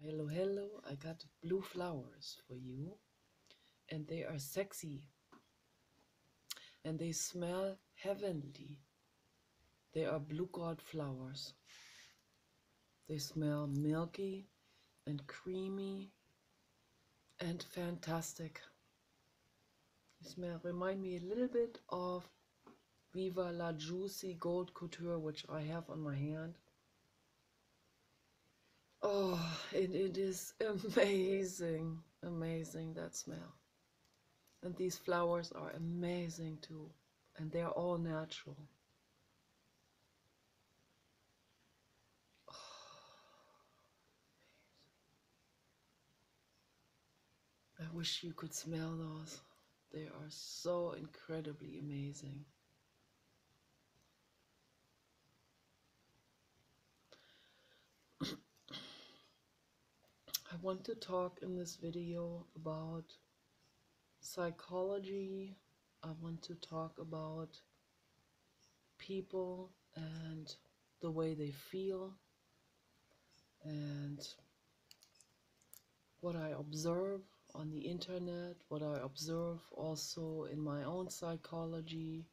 Hello, hello, I got blue flowers for you, and they are sexy, and they smell heavenly. They are blue gourd flowers. They smell milky and creamy and fantastic. They remind me a little bit of Viva la Juicy Gold Couture, which I have on my hand. Oh, it is amazing, amazing, that smell. And these flowers are amazing too, and they are all natural. I wish you could smell those. They are so incredibly amazing. I want to talk in this video about psychology. I want to talk about people and the way they feel and what I observe on the internet, what I observe also in my own psychology,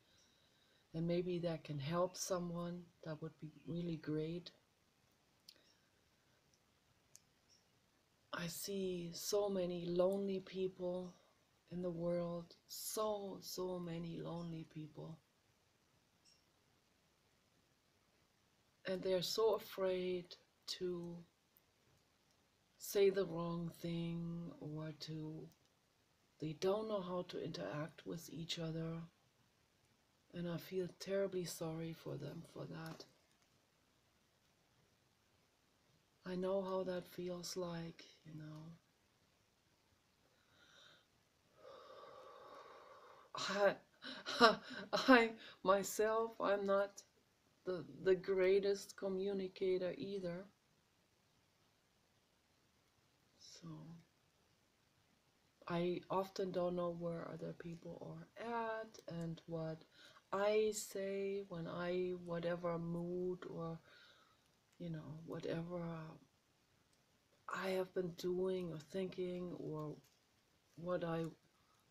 and maybe that can help someone. That would be really great. I see so many lonely people in the world, so many lonely people. And they're so afraid to say the wrong thing or they don't know how to interact with each other. And I feel terribly sorry for them for that. I know how that feels like, you know. I myself, I'm not the greatest communicator either. So I often don't know where other people are at and what I say when whatever mood or, you know, whatever I have been doing or thinking or what I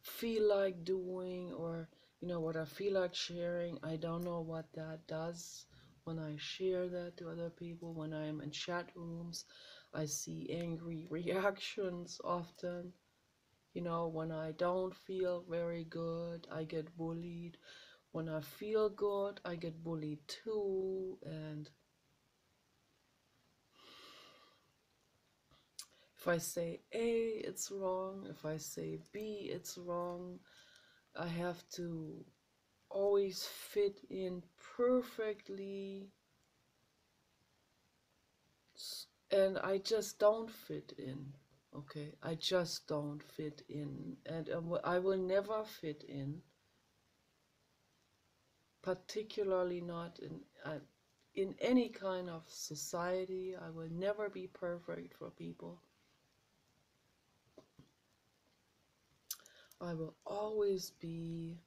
feel like doing or, you know, what I feel like sharing. I don't know what that does when I share that to other people. When I'm in chat rooms, I see angry reactions often. You know, when I don't feel very good, I get bullied. When I feel good, I get bullied too. And if I say A, it's wrong. If I say B, it's wrong. I have to always fit in perfectly. And I just don't fit in. Okay, I just don't fit in. And I will never fit particularly not in any kind of society. I will never be perfect for people. I will always be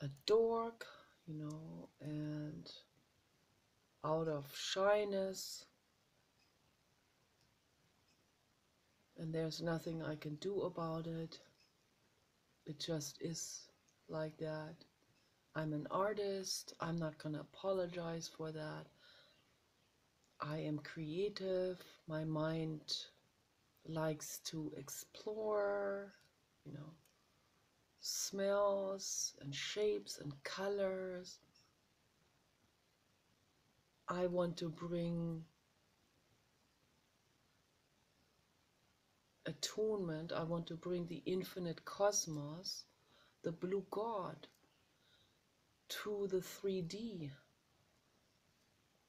a dork, you know, and out of shyness, and there's nothing I can do about it. It just is like that. I'm an artist. I'm not gonna apologize for that. I am creative. My mind likes to explore, you know, smells and shapes and colors. I want to bring attunement. I want to bring the infinite cosmos, the blue God, to the 3D,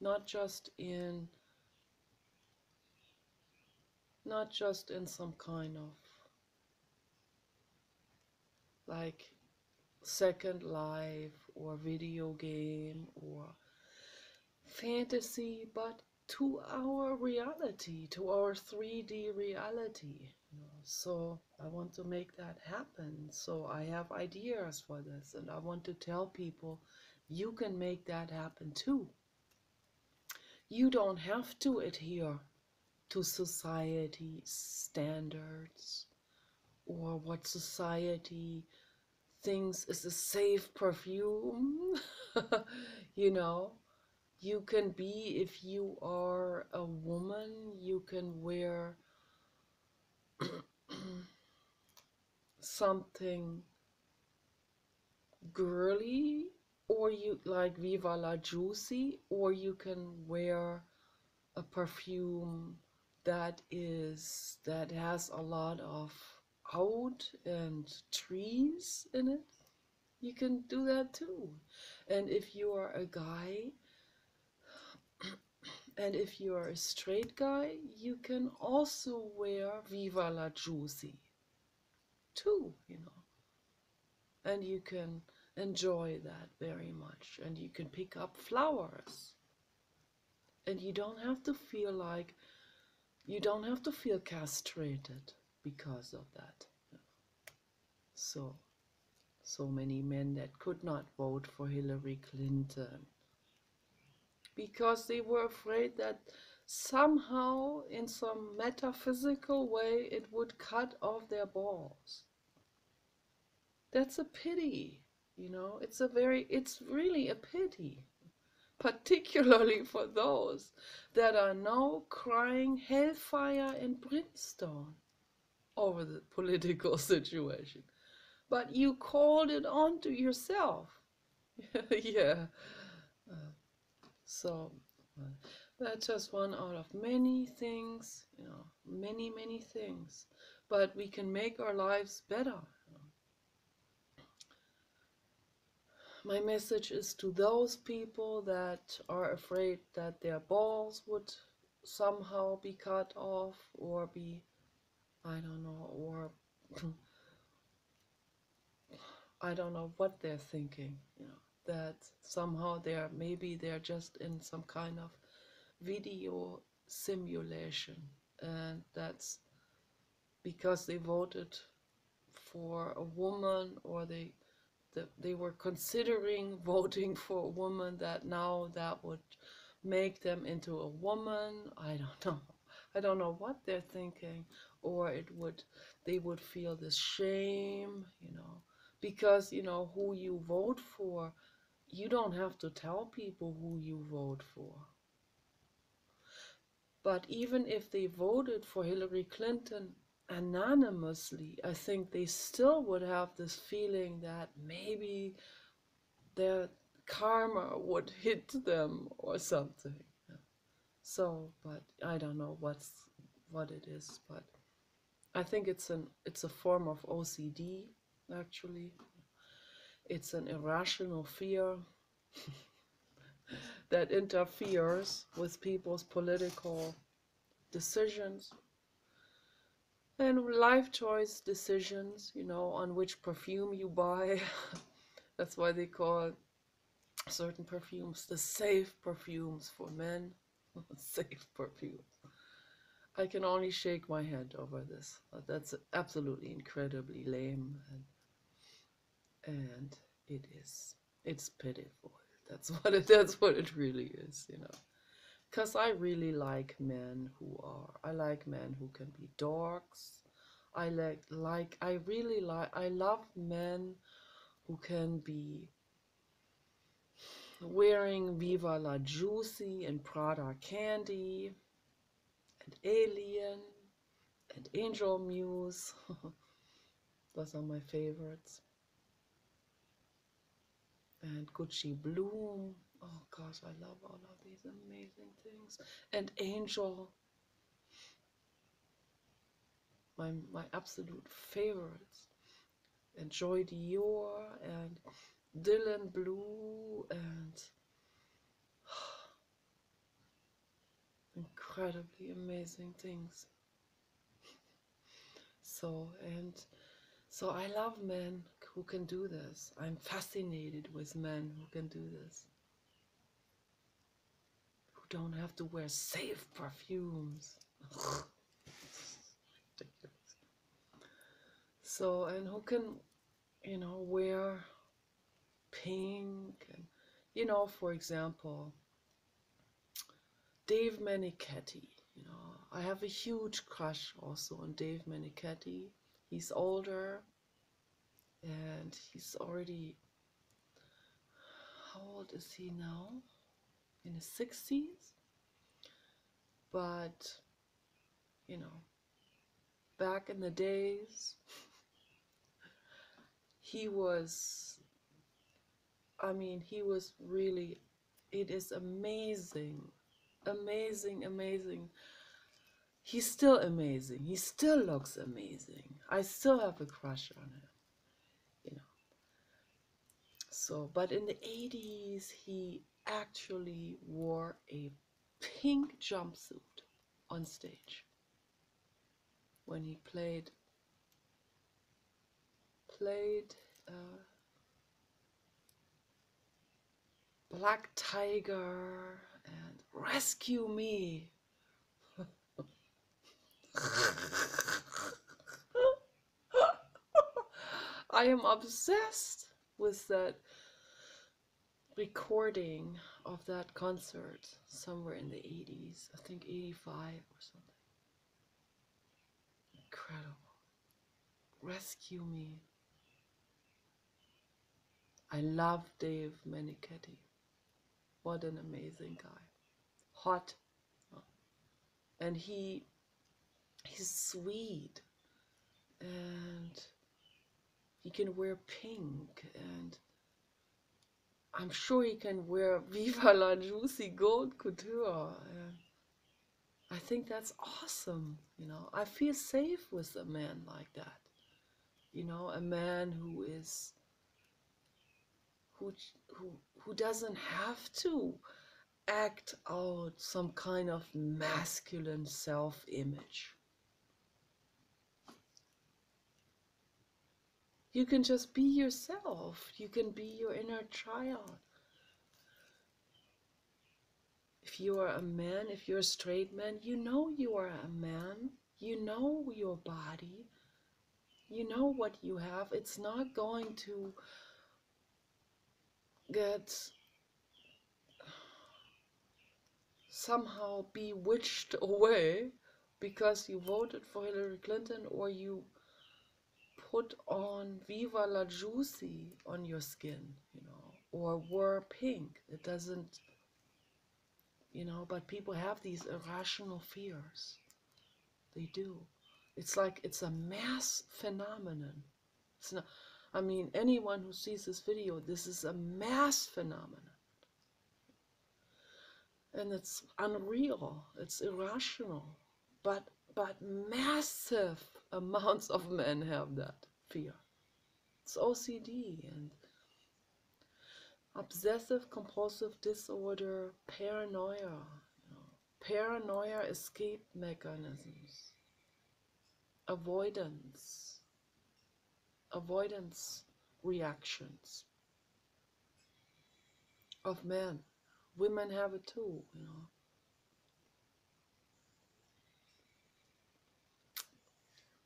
not just in some kind of like Second Life or video game or fantasy, but to our reality, to our 3D reality. You know. So I want to make that happen. So I have ideas for this, and I want to tell people you can make that happen too. You don't have to adhere to society standards or what society thinks is a safe perfume. You know, you can be, if you are a woman, you can wear something girly, or you like Viva La Juicy, or you can wear a perfume that has a lot of oud and trees in it. You can do that too. And if you are a guy, and if you are a straight guy, you can also wear Viva La Juicy too, you know. And you can enjoy that very much. And you can pick up flowers. And you don't have to feel like, you don't have to feel castrated because of that. So many men that could not vote for Hillary Clinton because they were afraid that somehow, in some metaphysical way, it would cut off their balls. That's a pity, you know. It's really a pity, particularly for those that are now crying hellfire and brimstone over the political situation. But you called it on to yourself. Yeah. So that's just one out of many things, you know, many, many things. But we can make our lives better. My message is to those people that are afraid that their balls would somehow be cut off or be, I don't know, or I don't know what they're thinking, you know, that somehow maybe they're just in some kind of video simulation, and that's because they voted for a woman, or they were considering voting for a woman, that now that would make them into a woman. I don't know what they're thinking, or they would feel this shame, you know, because, you know, who you vote for, you don't have to tell people who you vote for. But even if they voted for Hillary Clinton anonymously, I think they still would have this feeling that maybe their karma would hit them or something. So, but I don't know what it is, but I think it's a form of OCD, actually. It's an irrational fear that interferes with people's political decisions and life choice decisions, you know, on which perfume you buy. That's why they call certain perfumes the safe perfumes for men. Safe perfumes. I can only shake my head over this. That's absolutely incredibly lame, and it is. It's pitiful. That's what it really is, you know. Because I really like men I like men who can be dorks. I love men who can be wearing Viva La Juicy and Prada Candy and Alien and Angel Muse. Those are my favorites. And Gucci Bloom. Oh gosh, I love all of these amazing things. And Angel, my absolute favorites. And Joy Dior and Dylan Blue and incredibly amazing things. So I love men who can do this. I'm fascinated with men who can do this. Who don't have to wear safe perfumes. Ridiculous. So, and who can, you know, wear pink and, you know, for example, Dave Meniketti, I have a huge crush also on Dave Meniketti. He's older and he's already, how old is he now? In his 60s? But, back in the days, he was really, it is amazing, amazing, amazing. He's still amazing. He still looks amazing. I still have a crush on him, So, but in the 80s, he actually wore a pink jumpsuit on stage when he played uh, Black Tiger and Rescue Me. I am obsessed with that recording of that concert somewhere in the 80s. I think 85 or something. Incredible. Rescue Me. I love Dave Meniketti. What an amazing guy. Hot. And he's sweet. And he can wear pink. And I'm sure he can wear Viva la Juicy Gold Couture. And I think that's awesome. I feel safe with a man like that. A man who doesn't have to act out some kind of masculine self-image. You can just be yourself. You can be your inner child. If you are a man, if you're a straight man, you know you are a man. You know your body. You know what you have. It's not going to get somehow bewitched away because you voted for Hillary Clinton or you put on Viva la Juicy on your skin, or wear pink. It doesn't, but people have these irrational fears. They do. It's like it's a mass phenomenon. It's not, anyone who sees this video, this is a mass phenomenon. And it's unreal, it's irrational, but massive amounts of men have that fear. It's OCD and obsessive compulsive disorder, paranoia, paranoia escape mechanisms, avoidance reactions of men. Women have it too,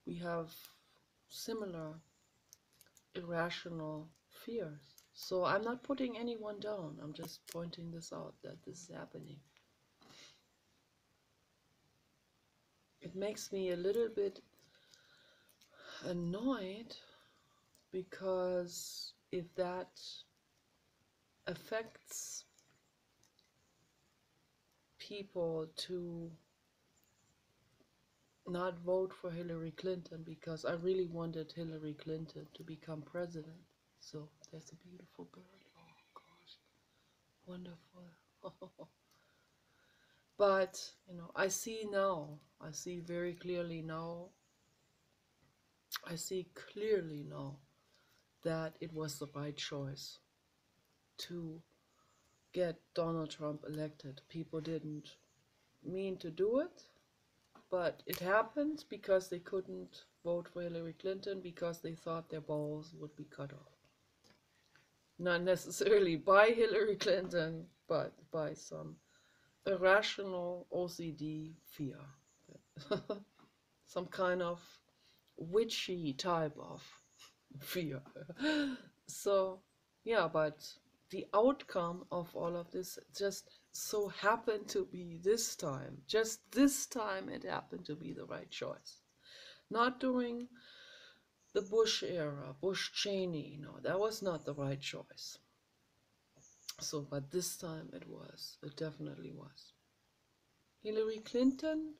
We have similar irrational fears. So I'm not putting anyone down. I'm just pointing this out, that this is happening. It makes me a little bit annoyed because if that affects people to not vote for Hillary Clinton, because I really wanted Hillary Clinton to become president. So there's a beautiful bird. Oh gosh, wonderful. But, I see now, I see very clearly now, I see clearly now that it was the right choice to get Donald Trump elected. People didn't mean to do it, but it happened because they couldn't vote for Hillary Clinton because they thought their balls would be cut off. Not necessarily by Hillary Clinton, but by some irrational OCD fear. Some kind of witchy type of fear. So, yeah, but the outcome of all of this, just so happened to be this time, just this time it happened to be the right choice. Not during the Bush era, Bush Cheney, no, that was not the right choice. So, but this time it was, it definitely was. Hillary Clinton,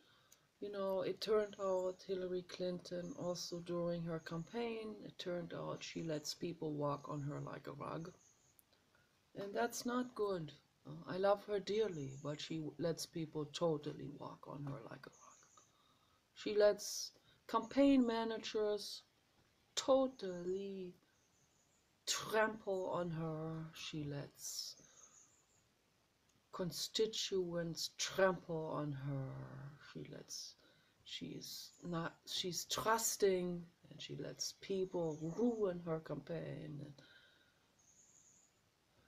it turned out Hillary Clinton also during her campaign, it turned out she lets people walk on her like a rug. And that's not good. I love her dearly, but she lets people totally walk on her like a rug. She lets campaign managers totally trample on her. She lets constituents trample on her. She's trusting, and she lets people ruin her campaign. And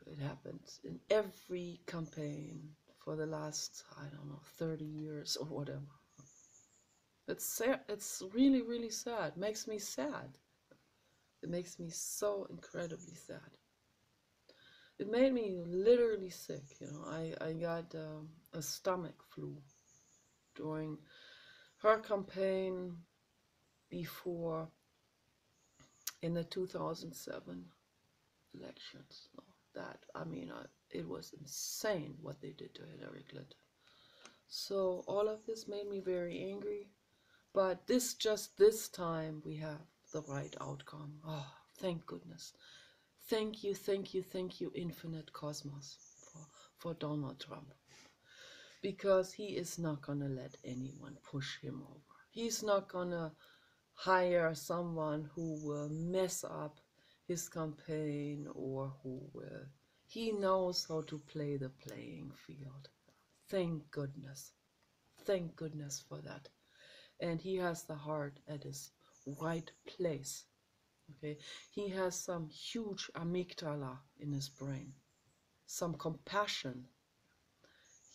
it happens in every campaign for the last, I don't know, 30 years or whatever. It's sad. It's really, really sad. It makes me sad. It makes me so incredibly sad. It made me literally sick. I got a stomach flu during her campaign before in the 2007 elections. It was insane what they did to Hillary Clinton. So all of this made me very angry, but this time we have the right outcome. Oh, thank goodness. Thank you, thank you, thank you, infinite cosmos, for Donald Trump. Because he is not going to let anyone push him over. He's not going to hire someone who will mess up his campaign, or he knows how to play the playing field. Thank goodness. Thank goodness for that. And he has the heart at his right place. Okay, he has some huge amygdala in his brain, some compassion.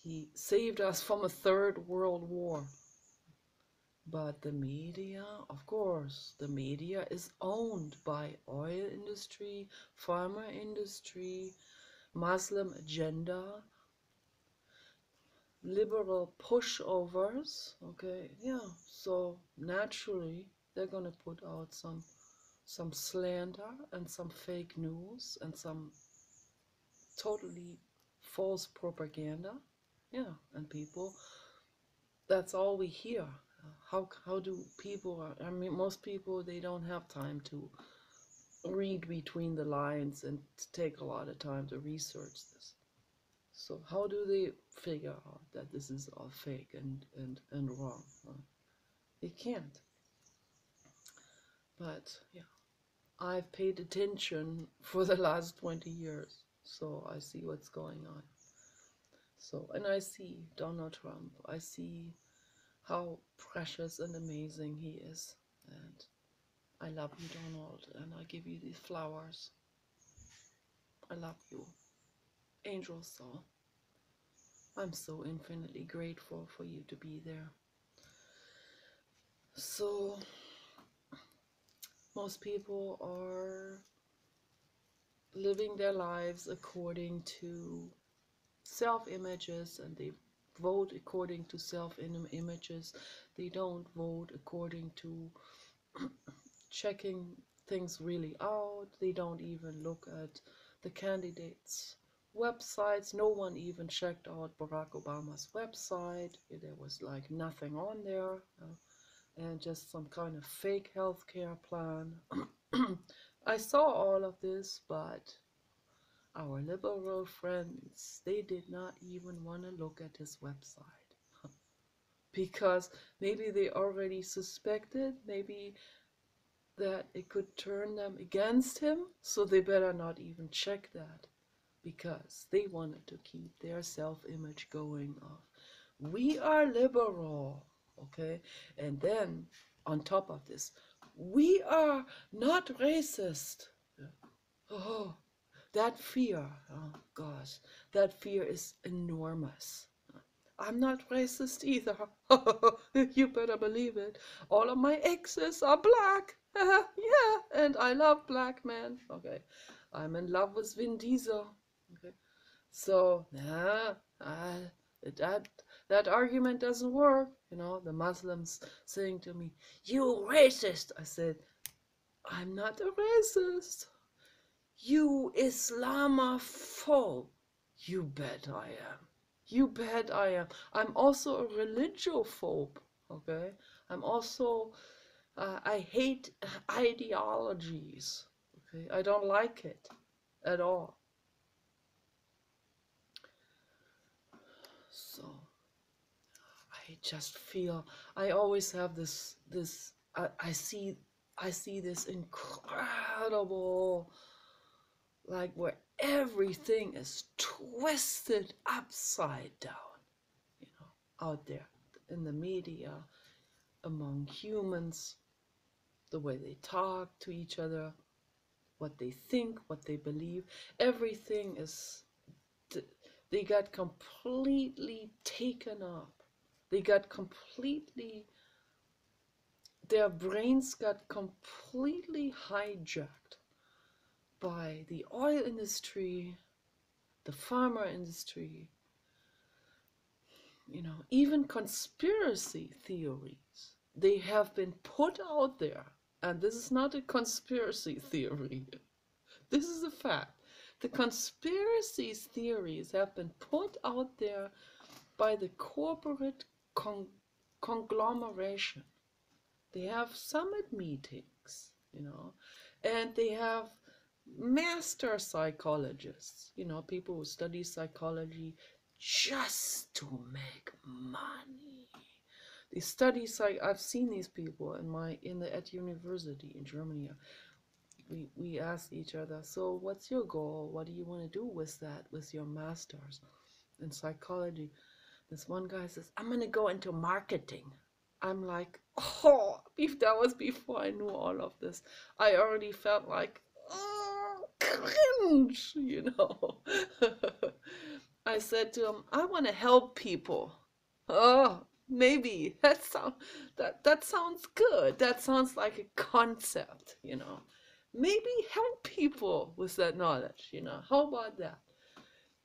He saved us from a third world war. But the media, of course, the media is owned by oil industry, pharma industry, Muslim agenda, liberal pushovers. Okay, yeah, so naturally they're gonna put out some slander and some fake news and some totally false propaganda. Yeah, and people, that's all we hear. How do people, most people, they don't have time to read between the lines and take a lot of time to research this. So how do they figure out that this is all fake and wrong? They can't. But yeah, I've paid attention for the last 20 years, so I see what's going on. So, and I see Donald Trump. I see how precious and amazing he is. And I love you, Donald, and I give you these flowers. I love you. Angel soul. I'm so infinitely grateful for you to be there. So, most people are living their lives according to self-images, and they vote according to self-images. They don't vote according to checking things really out. They don't even look at the candidates' websites. No one even checked out Barack Obama's website. There was like nothing on there, and just some kind of fake healthcare plan. I saw all of this, but our liberal friends, they did not even want to look at his website. Because maybe they already suspected, maybe that it could turn them against him, so they better not even check that, because they wanted to keep their self-image going off. We are liberal, okay? And then, on top of this, we are not racist. Oh, that fear, oh gosh, that fear is enormous. I'm not racist either. You better believe it. All of my exes are black. Yeah, and I love black men. Okay, I'm in love with Vin Diesel. Okay, so That that argument doesn't work. You know, the Muslims saying to me, "You racist." I said, "I'm not a racist. You Islamophobe." "You bet I am. You bet I am. I'm also a religiophobe. Okay, I'm also I hate ideologies. Okay, I don't like it at all. So I just feel I always have this I see this incredible, like, where everything is twisted upside down, you know, out there in the media, among humans, the way they talk to each other, what they think, what they believe. Everything is, they got completely taken up. They got completely, their brains got completely hijacked by the oil industry, the pharma industry, you know, even conspiracy theories. They have been put out there, and this is not a conspiracy theory. This is a fact. The conspiracy theories have been put out there by the corporate conglomeration. They have summit meetings, you know, and they have master psychologists, you know, people who study psychology just to make money. They study I've seen these people at university in Germany. We asked each other, so what's your goal? What do you want to do with that, with your masters in psychology? This one guy says, I'm gonna go into marketing. I'm like, oh, if that was before I knew all of this, I already felt like, oh, cringe, you know. I said to him, I want to help people. Oh, maybe that sounds good. That sounds like a concept, you know. Maybe help people with that knowledge, you know. How about that?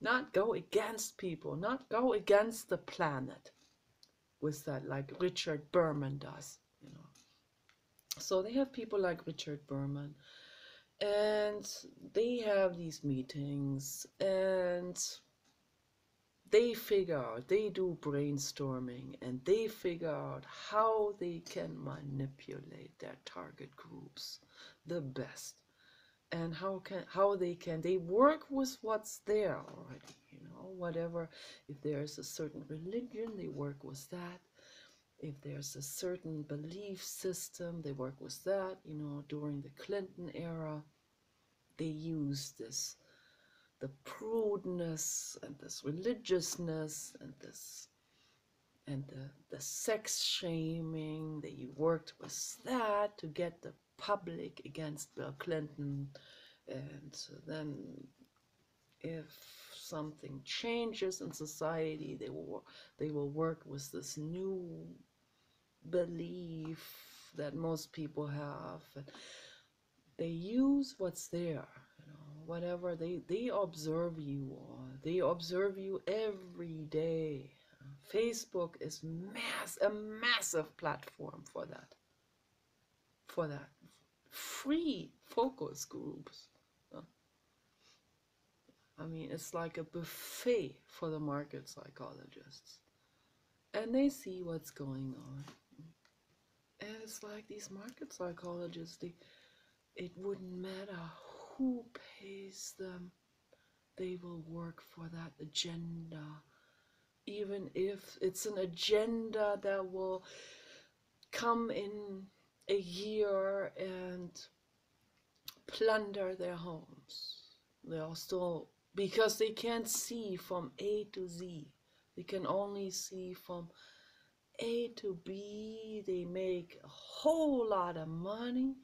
Not go against people, not go against the planet with that, like Richard Berman does, you know. So they have people like Richard Berman, and they have these meetings, and they figure out, they do brainstorming, and they figure out how they can manipulate their target groups the best, and how they work with what's there already, you know. Whatever, if there's a certain religion, they work with that. If there's a certain belief system, they work with that. You know, during the Clinton era, they used the prudeness and this religiousness and the sex shaming. They worked with that to get the public against Bill Clinton. And then if something changes in society, they will work with this new belief that most people have. They use what's there, you know, whatever they observe you, or they observe you every day. Facebook is a massive platform for that free focus groups. I mean, it's like a buffet for the market psychologists, and they see what's going on. And it's like these market psychologists, it wouldn't matter who pays them, they will work for that agenda. Even if it's an agenda that will come in a year and plunder their homes, they'll still, because they can't see from A to Z. They can only see from A to B. They make a whole lot of money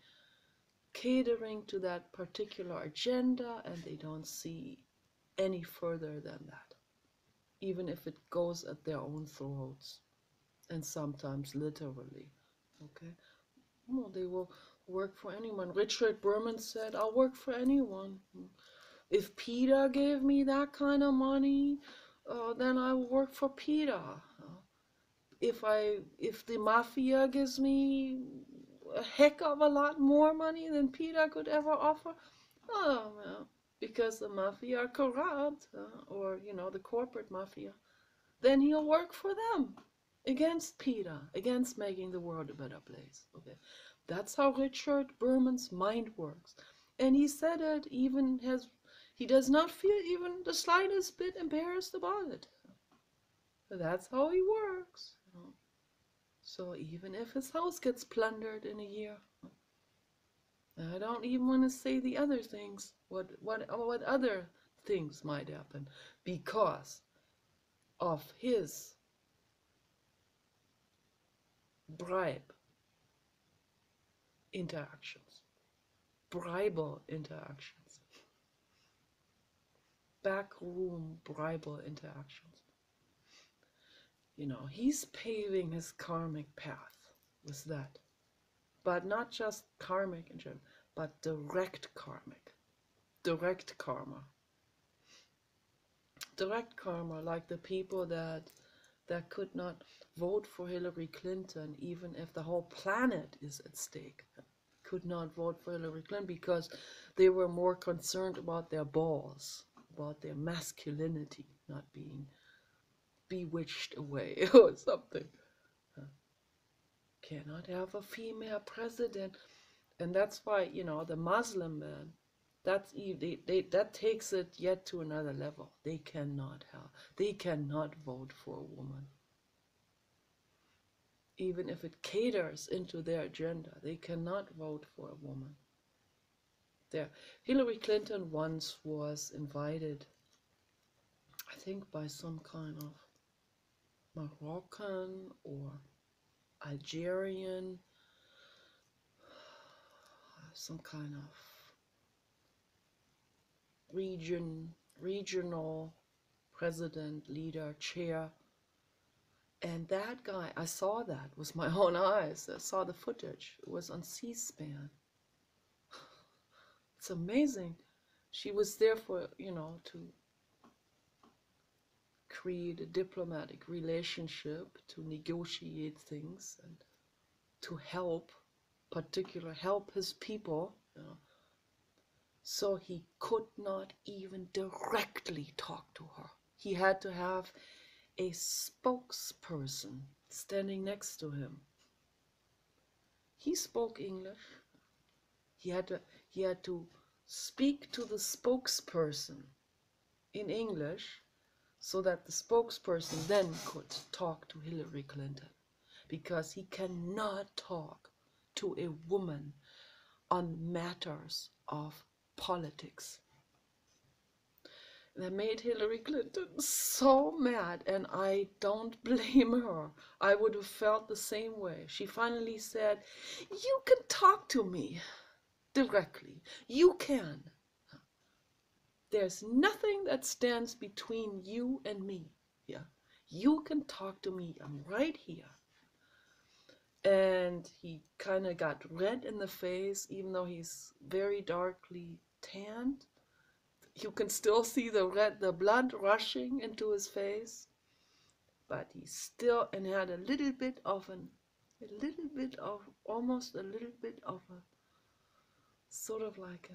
catering to that particular agenda, and they don't see any further than that, even if it goes at their own throats, and sometimes literally. Okay? Well, they will work for anyone. Richard Berman said, I'll work for anyone. If PETA gave me that kind of money, then I will work for PETA. If the mafia gives me a heck of a lot more money than PETA could ever offer, oh well, because the mafia are corrupt, or the corporate mafia, then he'll work for them against PETA, against making the world a better place. Okay, that's how Richard Berman's mind works, and he said it. He does not feel even the slightest bit embarrassed about it. That's how he works. So even if his house gets plundered in a year, I don't even want to say the other things. What other things might happen because of his bribe interactions, bribal interactions, backroom bribal interactions. He's paving his karmic path with that. But not just karmic in general, but direct karmic. Direct karma. Direct karma, like the people that could not vote for Hillary Clinton, even if the whole planet is at stake. Could not vote for Hillary Clinton because they were more concerned about their balls, about their masculinity, not being bewitched away or something. Cannot have a female president. And that's why, the Muslim man, that takes it yet to another level. They cannot vote for a woman. Even if it caters into their agenda, they cannot vote for a woman. Hillary Clinton once was invited, I think by some kind of Moroccan or Algerian, some kind of regional president, leader, chair. And that guy, I saw that with my own eyes. I saw the footage. It was on C-SPAN. It's amazing. She was there for, to create a diplomatic relationship, to negotiate things, and to help his people. So he could not even directly talk to her. He had to have a spokesperson standing next to him. He spoke English. He had to speak to the spokesperson in English so that the spokesperson then could talk to Hillary Clinton, because he cannot talk to a woman on matters of politics. That made Hillary Clinton so mad, and I don't blame her. I would have felt the same way. She finally said, "You can talk to me directly. You can. There's nothing that stands between you and me. Yeah, you can talk to me. I'm right here." And he kind of got red in the face, even though he's very darkly tanned. You can still see the blood rushing into his face, but he still had almost a little bit of a sort of like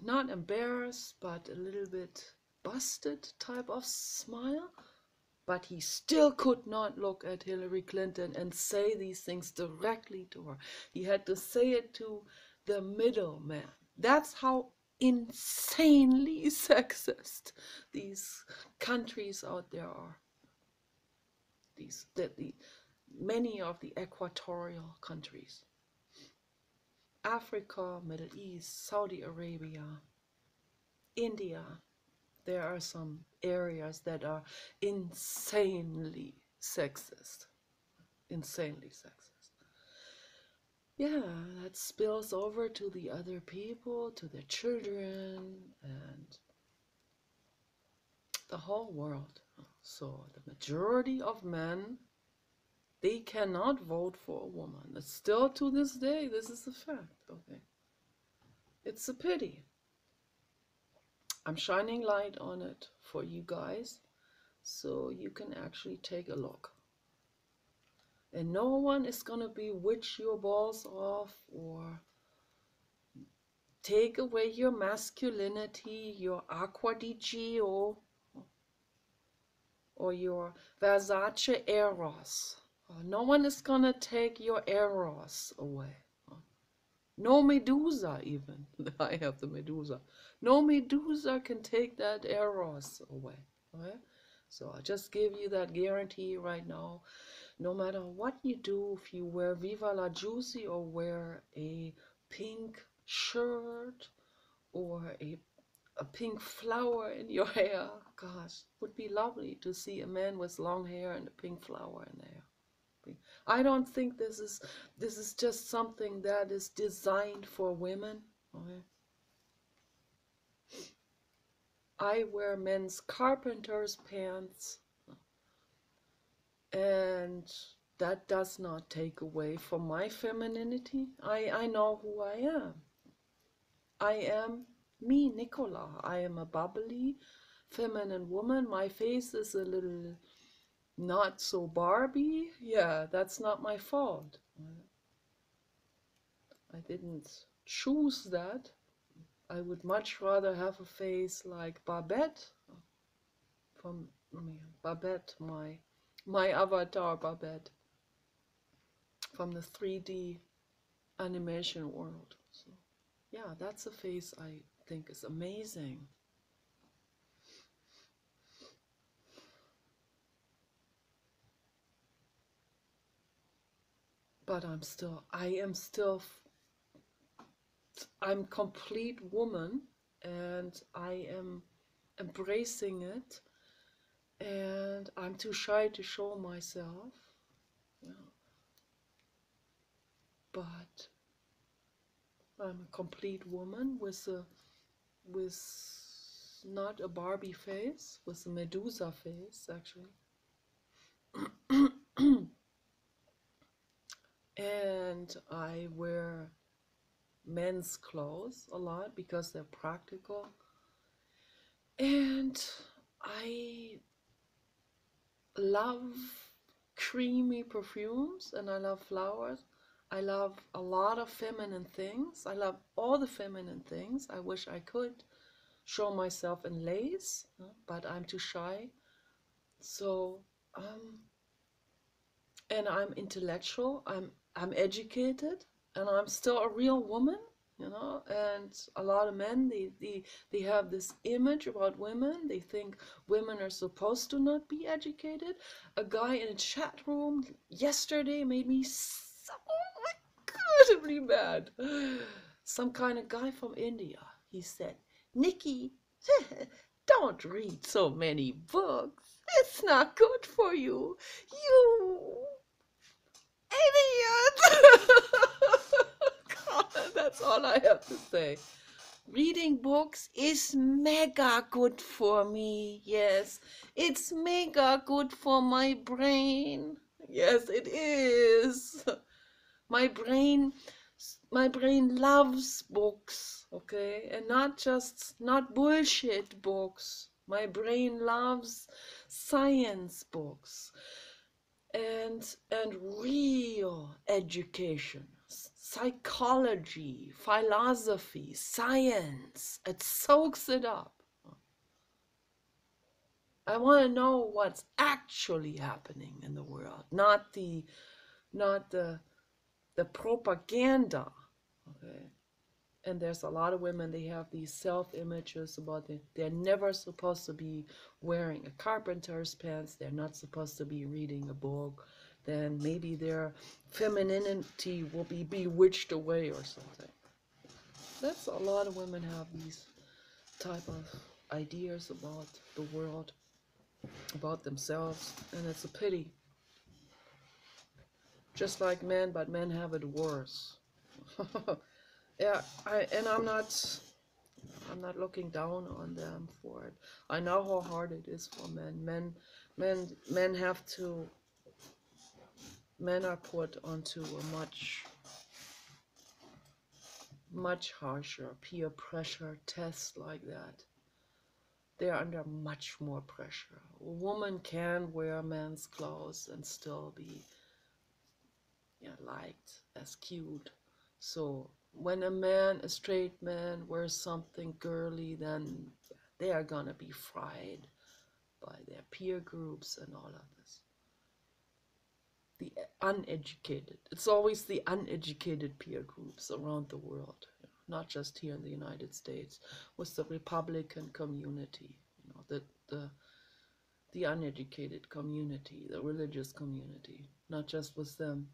not embarrassed, but a little bit busted type of smile. But he still could not look at Hillary Clinton and say these things directly to her. He had to say it to the middleman. That's how insanely sexist these countries out there are. Many of the equatorial countries. Africa, Middle East, Saudi Arabia, India. There are some areas that are insanely sexist. Insanely sexist. Yeah, that spills over to the other people, to their children, and the whole world. So the majority of men, they cannot vote for a woman. It's still to this day, this is a fact, okay? It's a pity. I'm shining light on it for you guys. so you can actually take a look. And no one is gonna bewitch your balls off or take away your masculinity, your Aqua di Gio, or your Versace Eros. No one is gonna take your Eros away. No Medusa even. I have the Medusa. No Medusa can take that Eros away. Okay? So I just give you that guarantee right now. No matter what you do, if you wear Viva la Juicy or wear a pink shirt or a pink flower in your hair, gosh, would be lovely to see a man with long hair and a pink flower in there. I don't think this is just something that is designed for women. Okay? I wear men's carpenter's pants, and that does not take away from my femininity. I know who I am. I am me, Nicola. I am a bubbly, feminine woman. My face is a little not so Barbie. Yeah, that's not my fault. I didn't choose that. I would much rather have a face like Babette from Babette, my avatar Babette from the 3D animation world. So yeah, that's a face I think is amazing. But I'm complete woman, and I am embracing it, and I'm too shy to show myself. Yeah. But I'm a complete woman with not a Barbie face, with a Medusa face actually. And I wear men's clothes a lot because they're practical. And I love creamy perfumes, and I love flowers. I love a lot of feminine things. I love all the feminine things. I wish I could show myself in lace, but I'm too shy. So, and I'm intellectual. I'm educated, and I'm still a real woman, you know. And a lot of men, they have this image about women. They think women are supposed to not be educated. A guy in a chat room yesterday made me so incredibly mad. Some kind of guy from India. He said, "Nikki, don't read so many books. It's not good for you. You idiot!" God, that's all I have to say. Reading books is mega good for me. Yes, it's mega good for my brain. Yes, it is. My brain loves books, okay? And not bullshit books. My brain loves science books and real education, psychology, philosophy, science. It soaks it up. I want to know what's actually happening in the world, not the propaganda. Okay. And there's a lot of women, they have these self-images about they're never supposed to be wearing a carpenter's pants, they're not supposed to be reading a book, then maybe their femininity will be bewitched away or something. That's a lot of women have these type of ideas about the world, about themselves, and it's a pity. Just like men, but men have it worse. Yeah, I'm not looking down on them for it. I know how hard it is for men. Men are put onto a much harsher peer pressure test like that. they're under much more pressure. A woman can wear men's clothes and still be, yeah, liked as cute. So when a straight man wears something girly, then they are gonna be fried by their peer groups and all of this. The uneducated. It's always the uneducated peer groups around the world, not just here in the United States, with the Republican community, the uneducated community, the religious community, not just with them.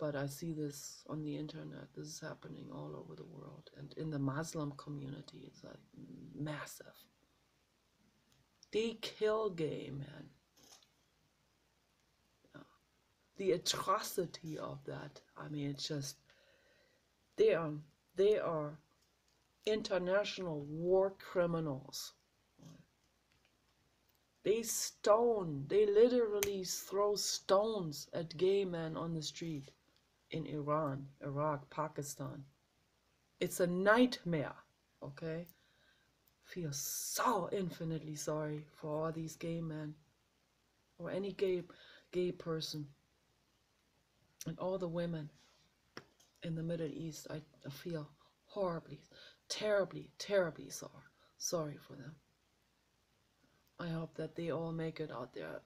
But I see this on the internet. This is happening all over the world. And in the Muslim community, it's like massive. They kill gay men. The atrocity of that, I mean, it's just, they are international war criminals. They literally throw stones at gay men on the street in Iran, Iraq, Pakistan. It's a nightmare, okay? Feel so infinitely sorry for all these gay men or any gay person and all the women in the Middle East. I feel horribly, terribly sorry for them. I hope that they all make it out there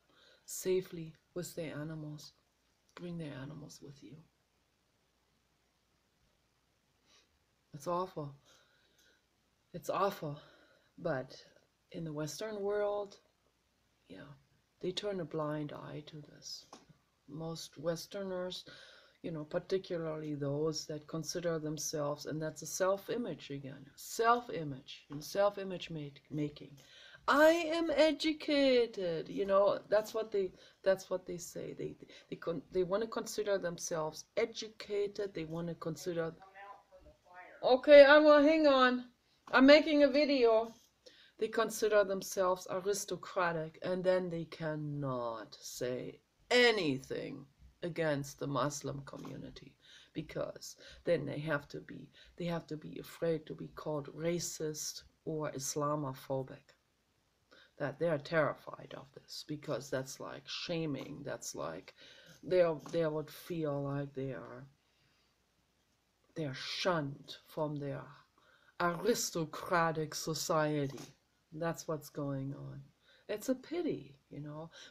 safely with their animals. Bring their animals with you. It's awful. It's awful. But in the Western world, yeah, they turn a blind eye to this. Most Westerners, particularly those that consider themselves, and that's a self-image again, self-image and self-image making. I am educated, that's what they say. They want to consider themselves educated. They want to consider. Okay, I will hang on. I'm making a video. They consider themselves aristocratic, and then they cannot say anything against the Muslim community, because then they have to be afraid to be called racist or Islamophobic. That they're terrified of this, because that's like shaming. That's like they would feel like they're shunned from their aristocratic society. That's what's going on. It's a pity,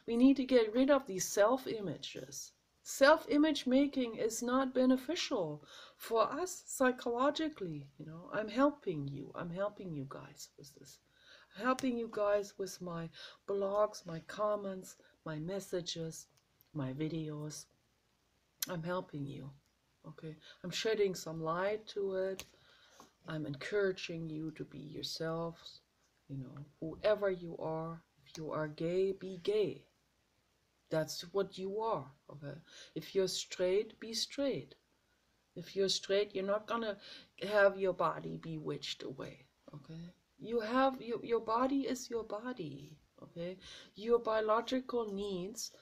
We need to get rid of these self-images. Self-image making is not beneficial for us psychologically, I'm helping you. I'm helping you guys with this. I'm helping you guys with my blogs, my comments, my messages, my videos. I'm helping you, okay? I'm shedding some light to it. I'm encouraging you to be yourselves, whoever you are. If you are gay, be gay. That's what you are, okay? If you're straight, be straight. If you're straight, you're not gonna have your body bewitched away, okay? Your body is your body, okay? Your biological needs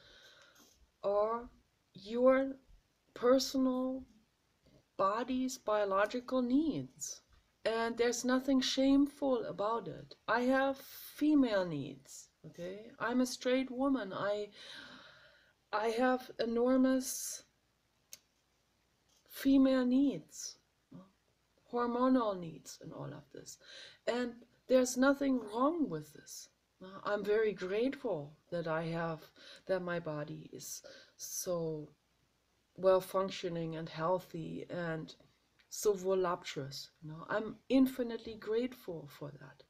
are your personal body's biological needs. And there's nothing shameful about it. I have female needs, okay? I'm a straight woman. I have enormous female needs, hormonal needs, and all of this. And there's nothing wrong with this. I'm very grateful that that my body is so well functioning and healthy and so voluptuous. I'm infinitely grateful for that.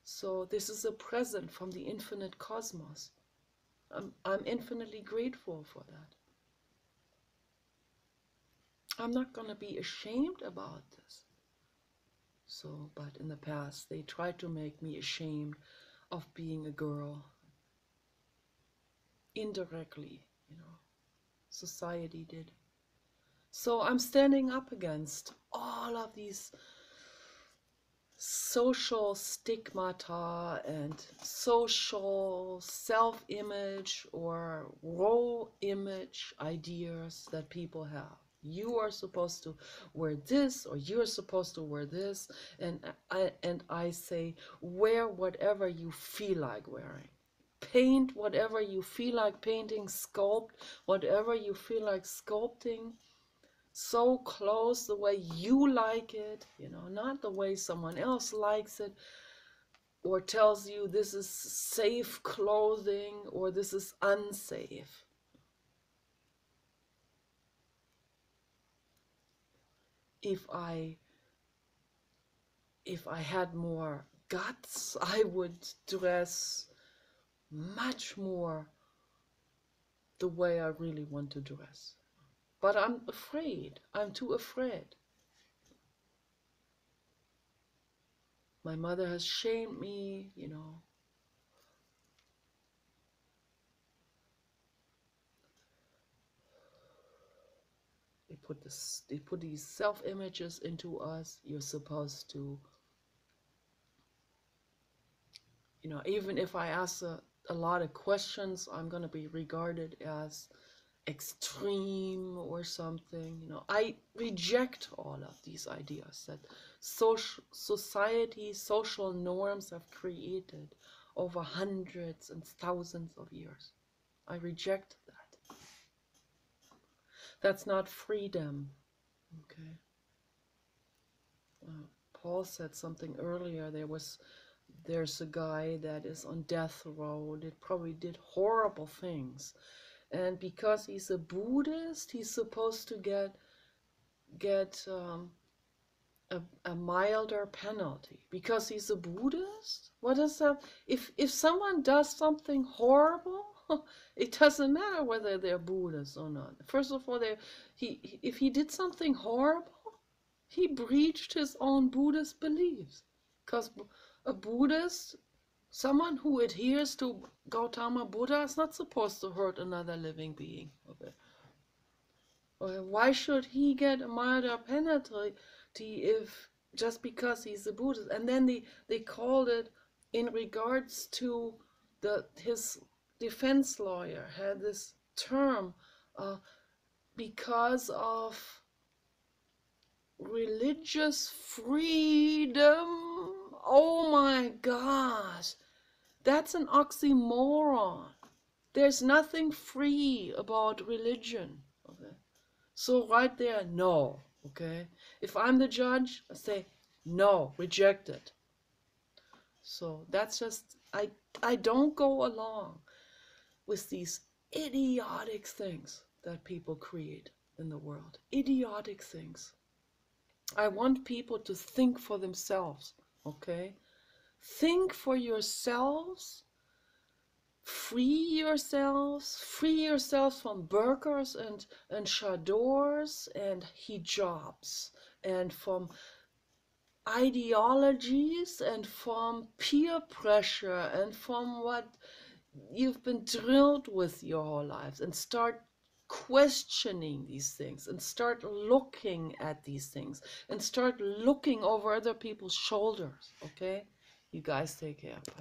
So this is a present from the infinite cosmos. I'm infinitely grateful for that. I'm not going to be ashamed about this. So, but in the past, they tried to make me ashamed of being a girl. Indirectly, society did. So I'm standing up against all of these social stigmata and social self-image or role image ideas that people have. You are supposed to wear this, or you're supposed to wear this. And I say, wear whatever you feel like wearing. Paint whatever you feel like painting, sculpt whatever you feel like sculpting. Sew clothes the way you like it, not the way someone else likes it, or tells you this is safe clothing or this is unsafe. If I had more guts, I would dress much more the way I really want to dress. But I'm afraid. I'm too afraid. My mother has shamed me, They put these self-images into us. You're supposed to, even if I ask a lot of questions, I'm going to be regarded as extreme or something. I reject all of these ideas that social norms have created over hundreds and thousands of years. I reject that. That's not freedom. Okay. Paul said something earlier. There's a guy that is on death row that probably did horrible things, and because he's a Buddhist, he's supposed to get a milder penalty because he's a Buddhist. What is that? If someone does something horrible, it doesn't matter whether they're Buddhist or not. First of all, if he did something horrible, he breached his own Buddhist beliefs. Because a Buddhist, someone who adheres to Gautama Buddha, is not supposed to hurt another living being. Okay. Why should he get a milder penalty if just because he's a Buddhist? And then they called it, in regards to his defense lawyer had this term, because of religious freedom. Oh my gosh, that's an oxymoron. There's nothing free about religion. Okay, so right there, no. Okay, if I'm the judge, I say no, reject it. So that's just, I don't go along with these idiotic things that people create in the world. Idiotic things. I want people to think for themselves, okay? Think for yourselves. Free yourselves from burqas and chadors and hijabs, and from ideologies and from peer pressure and from what you've been drilled with your whole lives, and start questioning these things and start looking at these things and start looking over other people's shoulders. Okay, you guys take care. Bye.